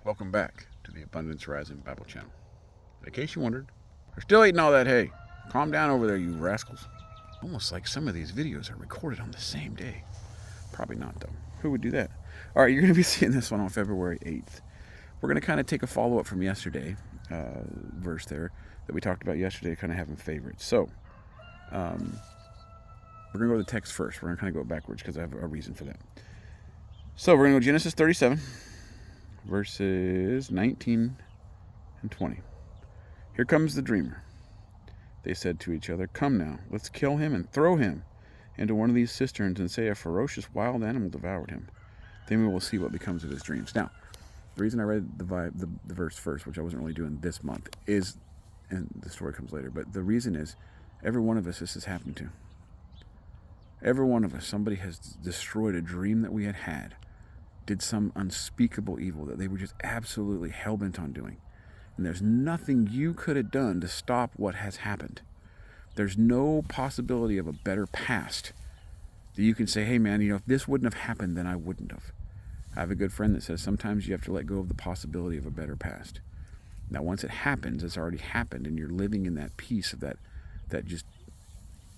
Welcome back to the Abundance Rising Bible channel. In case you wondered, we're still eating all that hay. Calm down over there, you rascals. Almost like some of these videos are recorded on the same day. Probably not, though. Who would do that? All right, you're going to be seeing this one on February 8th. We're going to kind of take a follow-up from yesterday, verse there, that we talked about yesterday, kind of having favorites. So, we're going to go to the text first. We're going to kind of go backwards because I have a reason for that. So, we're going to go Genesis 37, verses 19 and 20. Here comes the dreamer. They said to each other, "Come now, let's kill him and throw him into one of these cisterns and say a ferocious wild animal devoured him. Then we will see what becomes of his dreams." Now, the reason I read the verse first, which I wasn't really doing this month, is, and the story comes later, but the reason is every one of us this has happened to. Every one of us, somebody has destroyed a dream that we had, did some unspeakable evil that they were just absolutely hell-bent on doing. And there's nothing you could have done to stop what has happened. There's no possibility of a better past that you can say, hey man, if this wouldn't have happened, then I wouldn't have. I have a good friend that says sometimes you have to let go of the possibility of a better past. Now, once it happens, it's already happened, and you're living in that peace of that just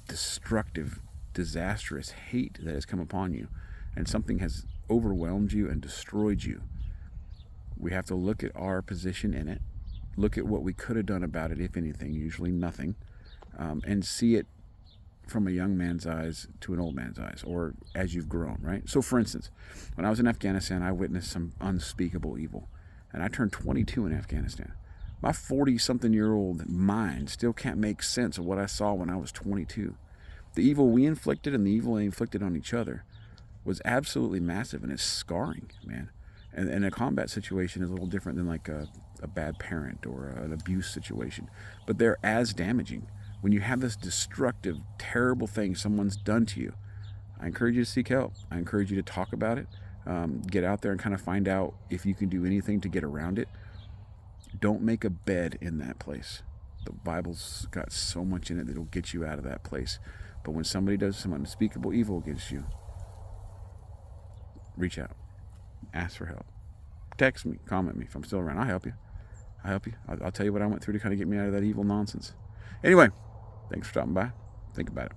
destructive, disastrous hate that has come upon you, and something has overwhelmed you and destroyed you. We have to look at our position in it, look at what we could have done about it, if anything, usually nothing, and see it from a young man's eyes to an old man's eyes, or as you've grown, right? So for instance, when I was in Afghanistan, I witnessed some unspeakable evil, and I turned 22 in Afghanistan. My 40-something-year-old mind still can't make sense of what I saw when I was 22. The evil we inflicted and the evil they inflicted on each other was absolutely massive, and it's scarring, man. And a combat situation is a little different than like a bad parent or an abuse situation, but they're as damaging. When you have this destructive, terrible thing someone's done to you, I encourage you to seek help. I encourage you to talk about it. Get out there and kind of find out if you can do anything to get around it. Don't make a bed in that place. The Bible's got so much in it that'll get you out of that place. But when somebody does some unspeakable evil against you, reach out. Ask for help. Text me, comment me. If I'm still around, I'll help you. I'll tell you what I went through to kind of get me out of that evil nonsense. Anyway, thanks for stopping by. Think about it.